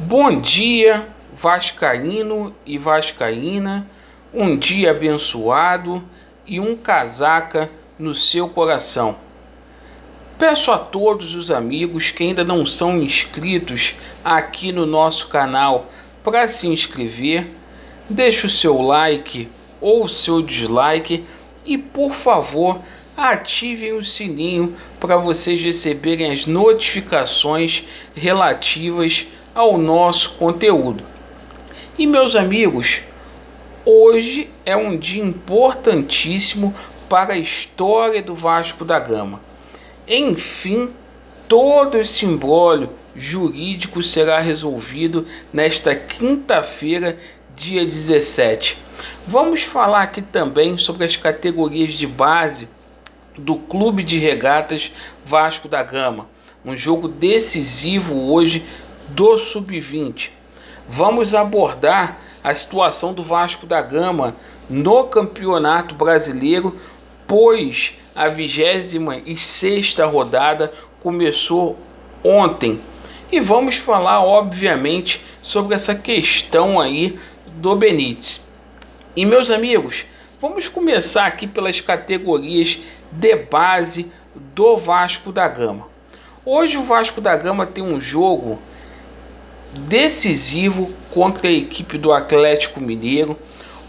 Bom dia, vascaíno e vascaína, um dia abençoado e um casaca no seu coração. Peço a todos os amigos que ainda não são inscritos aqui no nosso canal para se inscrever, deixe o seu like ou o seu dislike e, por favor, ativem o sininho para vocês receberem as notificações relativas ao nosso conteúdo. E meus amigos, hoje é um dia importantíssimo para a história do Vasco da Gama. Enfim, todo esse imbróglio jurídico será resolvido nesta quinta-feira, dia 17. Vamos falar aqui também sobre as categorias de base do Clube de Regatas Vasco da Gama. Um jogo decisivo hoje do Sub-20. Vamos abordar a situação do Vasco da Gama no Campeonato Brasileiro, pois a 26ª rodada começou ontem. E vamos falar, obviamente, sobre essa questão aí do Benítez. E meus amigos, vamos começar aqui pelas categorias de base do Vasco da Gama. Hoje o Vasco da Gama tem um jogo decisivo contra a equipe do Atlético Mineiro.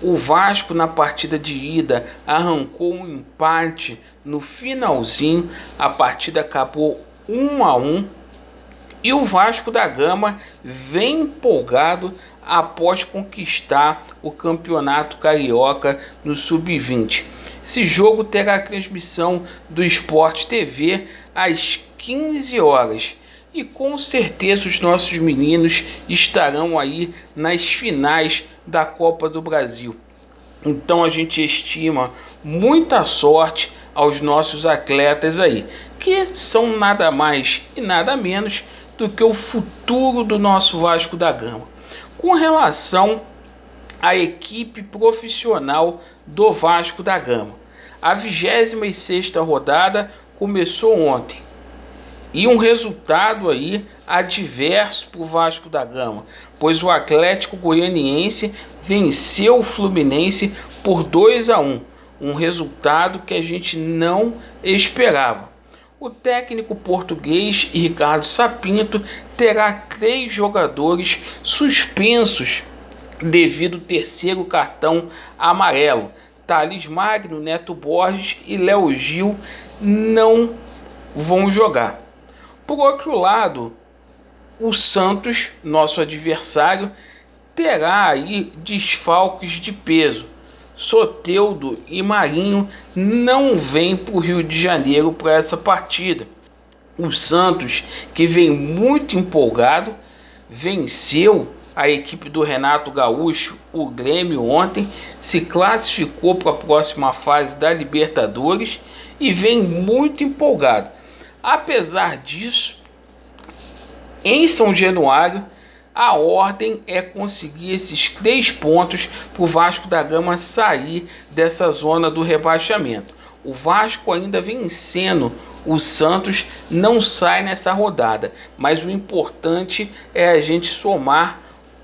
O Vasco, na partida de ida, arrancou um empate no finalzinho. A partida acabou 1-1. E o Vasco da Gama vem empolgado após conquistar o Campeonato Carioca no Sub-20. Esse jogo terá a transmissão do Sport TV às 15 horas. E com certeza os nossos meninos estarão aí nas finais da Copa do Brasil. Então a gente estima muita sorte aos nossos atletas aí, que são nada mais e nada menos do que o futuro do nosso Vasco da Gama. Com relação à equipe profissional do Vasco da Gama, a 26ª rodada começou ontem. E um resultado aí adverso para o Vasco da Gama, pois o Atlético Goianiense venceu o Fluminense por 2-1, um resultado que a gente não esperava. O técnico português Ricardo Sapinto terá 3 jogadores suspensos devido ao 3º cartão amarelo. Thales Magno, Neto Borges e Léo Gil não vão jogar. Por outro lado, o Santos, nosso adversário, terá aí desfalques de peso. Soteldo e Marinho não vêm para o Rio de Janeiro para essa partida. O Santos, que vem muito empolgado, venceu a equipe do Renato Gaúcho, o Grêmio, ontem, se classificou para a próxima fase da Libertadores e vem muito empolgado. Apesar disso, em São Januário, a ordem é conseguir esses 3 pontos para o Vasco da Gama sair dessa zona do rebaixamento. O Vasco ainda vencendo o Santos não sai nessa rodada, mas o importante é a gente somar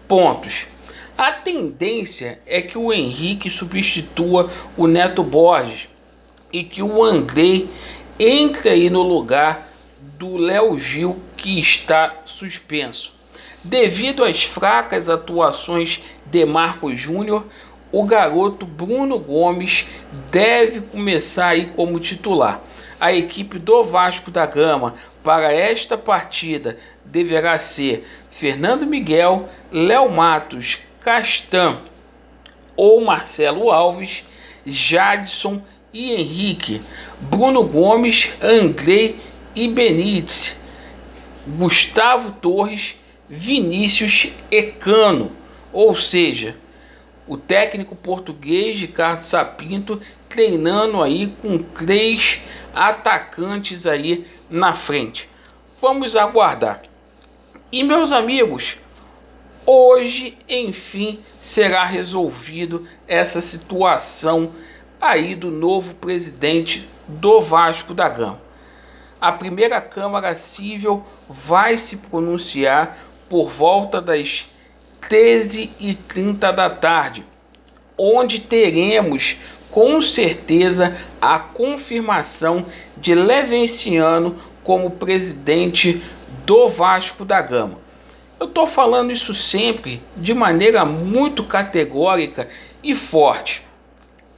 pontos. A tendência é que o Henrique substitua o Neto Borges e que o Andrei entre aí no lugar do Léo Gil, que está suspenso. Devido às fracas atuações de Marcos Júnior, o garoto Bruno Gomes deve começar aí como titular. A equipe do Vasco da Gama para esta partida deverá ser Fernando Miguel, Léo Matos, Castan ou Marcelo Alves, Jadson e Henrique, Bruno Gomes, Andrei e Benítez, Gustavo Torres, Vinícius e Cano. Ou seja, o técnico português Ricardo Sapinto treinando aí com 3 atacantes aí na frente. Vamos aguardar. E meus amigos, hoje enfim será resolvido essa situação aí do novo presidente do Vasco da Gama. A primeira Câmara Civil vai se pronunciar por volta das 13h30 da tarde, onde teremos com certeza a confirmação de Levenciano como presidente do Vasco da Gama. Eu estou falando isso sempre de maneira muito categórica e forte.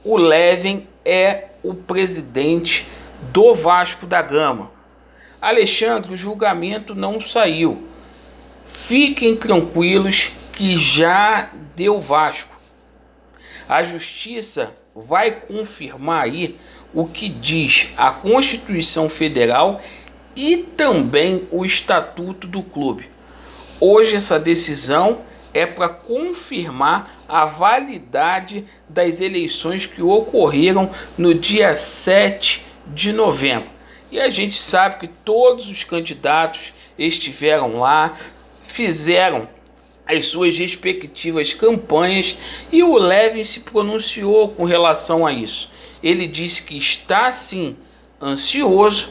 O Leven é o presidente do Vasco da Gama. Alexandre, o julgamento não saiu. Fiquem tranquilos que já deu Vasco. A Justiça vai confirmar aí o que diz a Constituição Federal e também o Estatuto do clube. Hoje essa decisão é para confirmar a validade das eleições que ocorreram no dia 7 de novembro. E a gente sabe que todos os candidatos estiveram lá, fizeram as suas respectivas campanhas e o Leven se pronunciou com relação a isso. Ele disse que está sim ansioso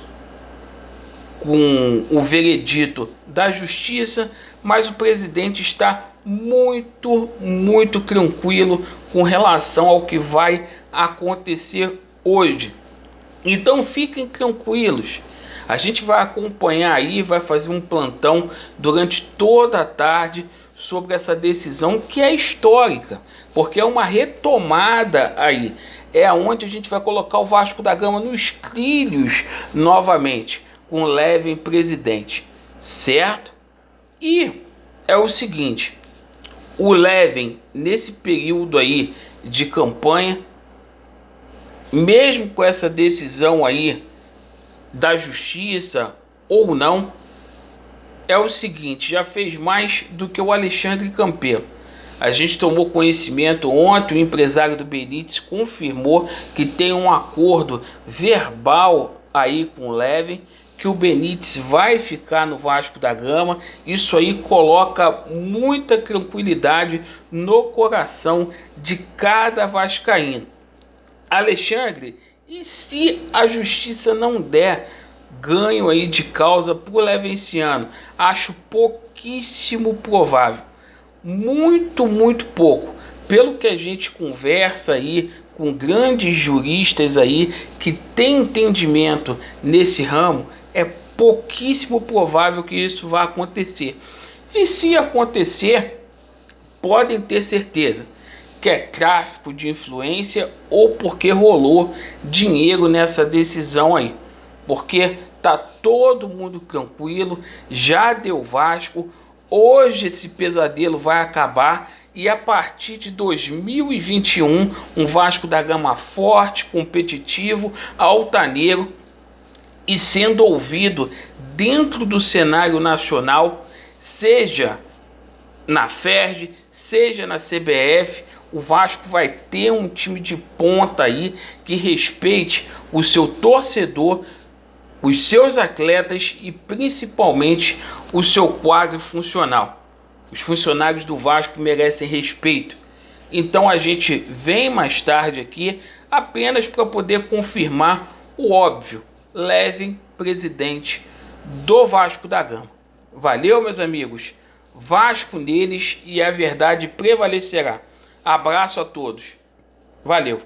com o veredito da Justiça, mas o presidente está muito tranquilo com relação ao que vai acontecer hoje. Então fiquem tranquilos. A gente vai acompanhar aí, vai fazer um plantão durante toda a tarde sobre essa decisão que é histórica, porque é uma retomada aí. É onde a gente vai colocar o Vasco da Gama nos trilhos novamente, com o Leven presidente, certo? E é o seguinte, o Leven nesse período aí de campanha, mesmo com essa decisão aí da Justiça ou não, é o seguinte, já fez mais do que o Alexandre Campelo. A gente tomou conhecimento ontem, o empresário do Benítez confirmou que tem um acordo verbal aí com o Leven, que o Benítez vai ficar no Vasco da Gama. Isso aí coloca muita tranquilidade no coração de cada vascaíno. Alexandre, e se a Justiça não der ganho aí de causa para o Levenciano? Acho pouquíssimo provável, muito pouco. Pelo que a gente conversa aí com grandes juristas aí que têm entendimento nesse ramo, é pouquíssimo provável que isso vá acontecer. E se acontecer, podem ter certeza que é tráfico de influência ou porque rolou dinheiro nessa decisão aí. Porque tá todo mundo tranquilo, já deu Vasco, hoje esse pesadelo vai acabar e a partir de 2021, um Vasco da Gama forte, competitivo, altaneiro e sendo ouvido dentro do cenário nacional, seja na FERJ, seja na CBF. O Vasco vai ter um time de ponta aí que respeite o seu torcedor, os seus atletas e principalmente o seu quadro funcional. Os funcionários do Vasco merecem respeito. Então a gente vem mais tarde aqui apenas para poder confirmar o óbvio. Leven presidente do Vasco da Gama. Valeu, meus amigos. Vasco neles e a verdade prevalecerá. Abraço a todos. Valeu.